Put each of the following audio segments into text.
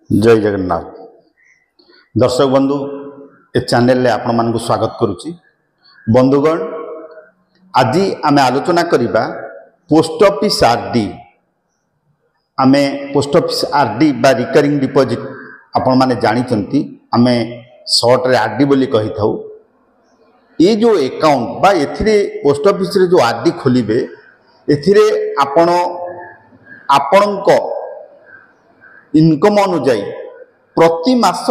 जय जगन्नाथ दर्शक बंधु ए चैनल रे आपण मानकु स्वागत करुच्ची। बंधुगण आज आमे आलोचना करिबा पोस्ट ऑफिस आरडी। आमे पोस्ट ऑफिस आरडी बा रिकरिंग डिपॉजिट आपण माने जानी चंती आमे शॉर्ट रे आरडी बोली कहि थाउ। ये जो अकाउंट बा एथिरे पोस्ट ऑफिस रे जो आरडी खोलिबे एथिरे आपण आपणको इनकम अनुजाई प्रति मास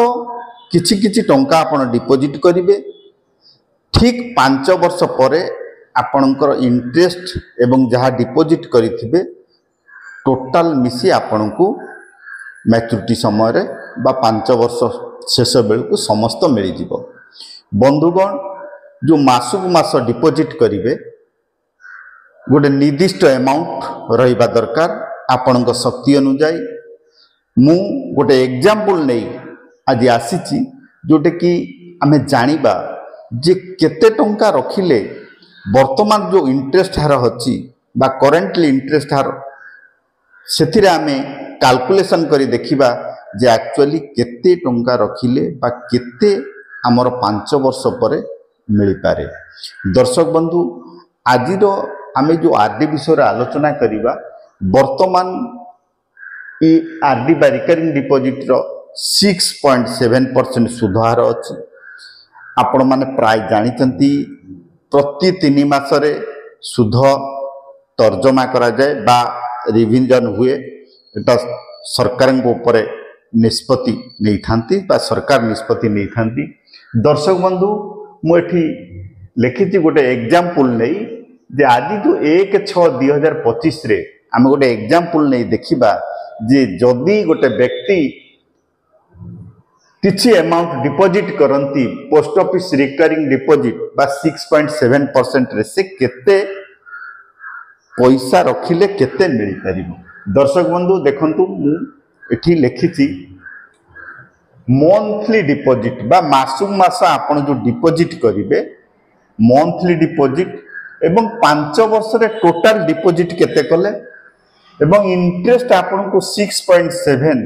किछि किछि टंका आपण डिपॉजिट करिवे। ठीक 5 वर्ष परे आपणकर इंटरेस्ट एवं जहाँ डिपॉजिट करिथिबे टोटाल मिसी आपणको मैच्योरिटी समय रे बा 5 वर्ष शेष बेलू समस्त मिल जिवो। बंधुगण जो मासकु मास डिपॉजिट करिवे गोटे निर्दिष्ट अमाउंट रहिबा दरकार आपणक शक्ति अनुजाई। मु गोटे एग्जांपल नहीं आज आसी जोटे कि आमे जानिबा जे केते टंका रखिले वर्तमान जो इंटरेस्ट हार अछि बा करेंटली इंटरेस्ट हार सेथिरे आमे कैलकुलेशन करी देखिबा जे एक्चुअली केते टंका रखिले बा केते हमर 5 वर्ष परे मिल पारे। दर्शक बंधु आज आमे जो आरडी विषय आलोचना करिबा वर्तमान ये आरडी बा रिकरिंग डिपॉजिट रो 6.7% सुधार अछि। आपण माने प्राय जानी चंती प्रति 3 मासरे सुध तर्जमा करा जाए बा रिविजन हुए। एटा सरकार को ऊपर निष्पत्ति नहीं थांती बा सरकार निष्पत्ति नहीं थांती। दर्शक बंधु मु एठी लिखिछि गोटे एग्जांपल नहीं जे आज जो 1/6/2025 रे आमे गोटे एग्जांपल नहीं देखिबा जे जदि गोटे व्यक्ति किछि अमाउंट डिपॉजिट करंती पोस्ट ऑफिस रिकरिंग डिपॉजिट बा 6.7% रे से केते पैसा रखिले केते मिल परिबो। दर्शक बंधु देखंतु मु एठी लिखिछि मंथली डिपॉजिट बा मासु मास आपण जो डिपॉजिट करिवे मंथली डिपॉजिट एवं 5 वर्ष रे टोटल डिपॉजिट केते कले एवं इंटरेस्ट आपन को 6.7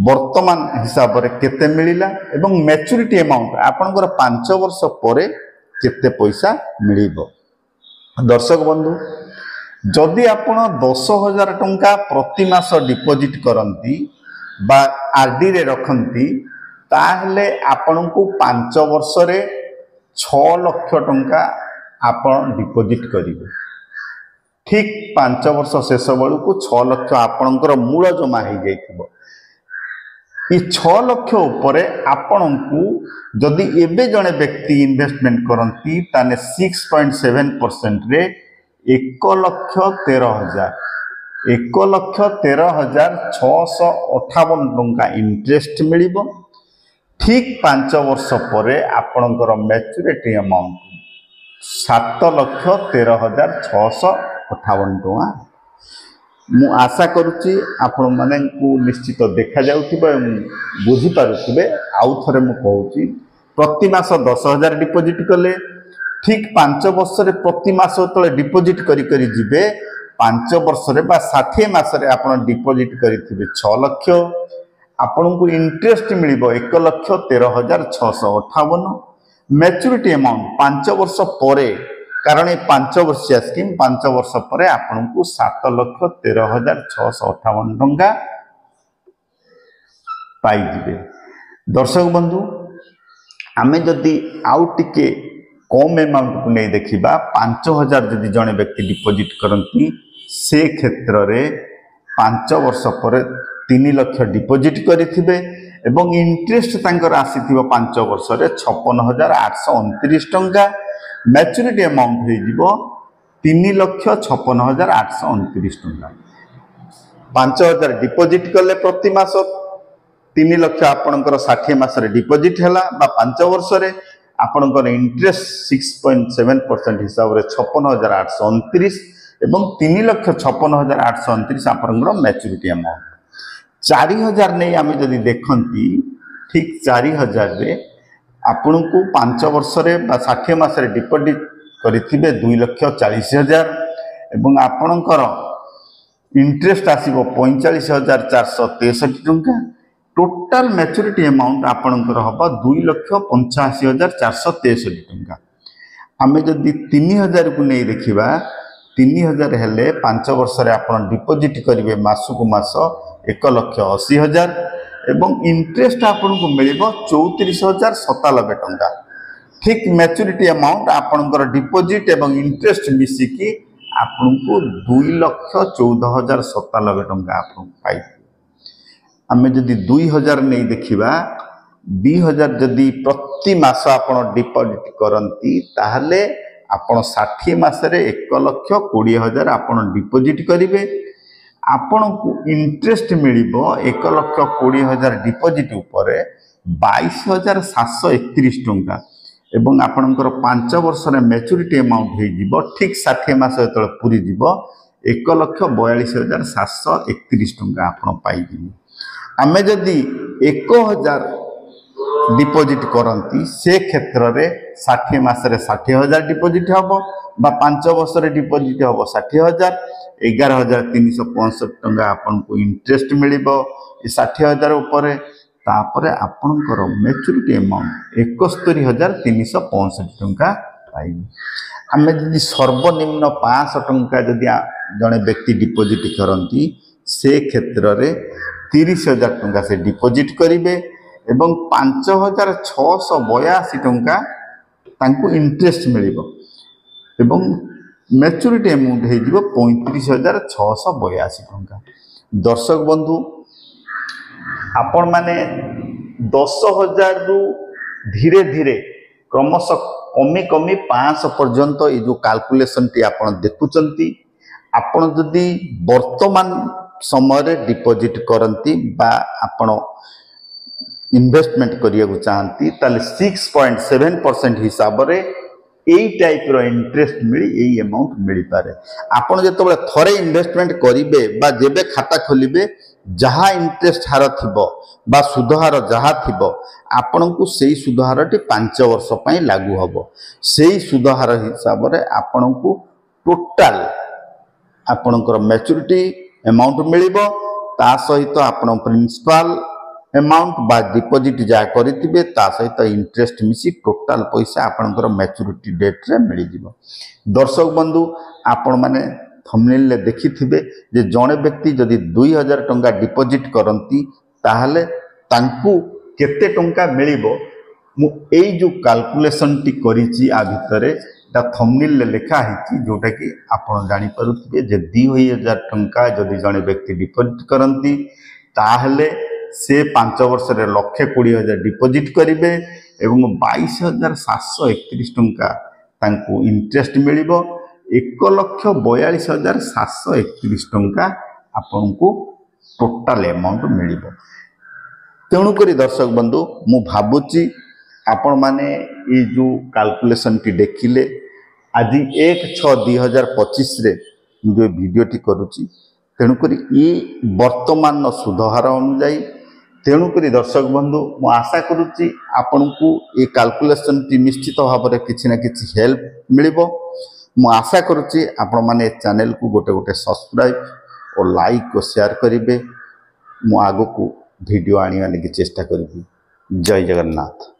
वर्तमान हिसाब रे केते मिलिला एवं मैच्योरिटी अमाउंट आपनकर 5 वर्ष परे केते पैसा मिलिबो। दर्शक बंधु जदि आपण 10,000 टंका प्रति मास डिपॉजिट करंती बा आरडी रे रखंती ताहले आपन को 5 वर्ष रे 6 लाख टंका आपण डिपॉजिट करिवे। ठीक 5 वर्ष शेष बेलू को 6 लाख आपणकर मूल जमा हो जाइथिबो। ये 6 लाख उपरे आपण को जदि एबे जने व्यक्ति इन्वेस्टमेंट करंती ताने 6.7% रे 1,13,658 टंका इंटरेस्ट मिलिबो। ठीक 5 वर्ष परे आपणकर मैच्योरिटी अमाउंट 7,13,658 टंका। मु आशा करुच्ची आपण माने को निश्चित देखा जाउथिबा बुझी पारुथिबे। आउ थरे मु कहूची प्रति मास 10,000 डिपॉजिट कले ठीक 5 वर्ष रे प्रति मास तले डिपॉजिट करी करी जिबे 5 वर्ष रे बा 60 मास रे आपण डिपॉजिट करिथिबे 6 लाख आपण को इंटरेस्ट मिलिबो 1,13,658। मैच्योरिटी अमाउंट 5 वर्ष परे कारण ये 5 वर्षिया स्कीम 5 वर्ष परे आपन को 7,13,658 टंका पाई जिबे। दर्शक बंधु आमे जदि आउ टिके कम अमाउंट को नहीं देखिबा 5,000 जदि जने व्यक्ति डिपॉजिट करंती से क्षेत्र रे 5 वर्ष परे 3 लाख डिपॉजिट करिथिबे एवं इंटरेस्ट तांकर आसीथिबो 5 वर्ष रे 56,829 टंका। मैच्योरिटी अमाउंट हो जीवो 3,56,829 टंका। 5,000 डिपॉजिट कले प्रति मास 3 लाख आपणकर 60 मास रे डिपॉजिट हैला बा 5 वर्ष रे आपणकर इंटरेस्ट 6.7% हिसाब रे 56,829 एवं 3,56,829 आपणकर मैच्योरिटी अमाउंट। 4,000 नहीं आमे जदि देखंती ठीक 4,000 रे आपण को 5 वर्ष रे 60 मास रे डिपॉजिट करिथिबे 2,40,000 एवं आपणकर इंटरेस्ट आसीबो 45,463 टंका टोटाल मैच्योरिटी अमाउंट आपणकर हम 2,85,463 टंका। आम जदि 3,000 को नहीं देखा 3,000 हेले 5 वर्ष आप डिपोजिट करेंगे मासक मास 1,80,000 एवं इंटरेस्ट आपन को मिल 34,097 टंका। ठीक मैच्योरिटी अमाउंट आपणकर डिपोजिट एवं इंटरेस्ट मिसिकी आपन को 2,14,097 टंका आपन पाई। आम जदि 2,000 नहीं देखा 2,000 जदि प्रति मास आप डिपोजिट करती ताहले आपण 60 मासरे 1,20,000 आप डिपोजिट करेंगे आपण को इंटरेस्ट मिल 1,20,000 डिपोजिट उपर 22,731 टंका एवं आपणकर 5 वर्ष मैच्योरिटी अमाउंट हो ठीक 60 मास जो पूरी 1,42,731 टंका आप पाइबे। आम जदि 1,000 डिपोजिट करती से क्षेत्र में 60 मासरे 60,000 डिपोजिट हम बा 5 वर्ष डिपोजिट हम 60,000 11,365 टंका आपन को इंटरेस्ट मिल 60,000 उपर तापर आपणकर मैच्योरिटी अमाउंट 71,365 टंका पाइबे। आम जदि सर्वनिम्न 500 टंका जदि जड़े व्यक्ति डिपोजिट करती से क्षेत्र में 30,000 टंका से डिपोजिट करेंगे एवं 5,682 टंका तांको इंटरेस्ट मिल एवं मैच्योरिटी अमाउंट हो 35,682 टंका। दर्शक बंधु आपण माने 10,000 रु धीरे धीरे क्रमश कमी कमी 500 पर्यंत ये जो कैलकुलेशन टी आपण देखुचंती आपण जदि वर्तमान समय डिपोजिट करती बा आपण इन्वेस्टमेंट करिया चाहती ताले 6.7% हिसाब रे यही टाइप रो इंटरेस्ट मिली यही अमाउंट मिल पारे। आपण जेतबे थरे इन्वेस्टमेंट करिवे बा जेबे खाता खोलिबे जहाँ इंटरेस्ट हार थिबो बा सुध हार जहाँ थिबो आपण को सेही सुध हारटी 5 वर्ष पई लागू हबो। सेही सुध हार हिसाब रे आपण को टोटल आपणकर मैच्योरिटी अमाउंट मिलिबो ता सहित आपण प्रिंसिपल अमाउंट बा डिपोजिट जहाँ करिथिबे ता सहित इंटरेस्ट मिसी टोटल पैसा आपणकर मैच्योरिटी डेट रे मिल जिवो। दर्शक बंधु आपण माने थंबनेल ले देखिथिबे जे जणे व्यक्ति जदि 2,000 टंका डिपोजिट करंती ताहले तांकू केते टंका मिलिबो मु एई जो कैलकुलेशन टी करिछि आ भितरे ता थंबनेल ले लिखा हिछि जोटा कि आपण जानि परुथिबे जे 2,000 टंका जदि जणे व्यक्ति डिपोजिट करंती ताहले से 5 वर्ष रे 1,20,000 डिपोजिट करिवे एवं 22,731 टंका तांकू इंटरेस्ट मिलिबो 1,42,731 टंका आपन को टोटल अमाउंट मिलिबो। तेणु करी दर्शक बंधु मु भाबुची आपण माने ये जो कैलकुलेशन टी देखिले आज 1/6/2025 रे जो वीडियो टी करूची तेणु करी ये वर्तमान सुधहार अनुजाई तेणु करी दर्शक बंधु मु आशा करुच्ची आपण को ये कैलकुलेशन टी निश्चित भाव में किसी ना किसी हेल्प मिलिबो। मु आशा करुच्ची आपण माने चैनल को गोटे गोटे सब्सक्राइब और लाइक और शेयर करेंगे। मु आगो को वीडियो आने की चेष्टा करी। जय जगन्नाथ।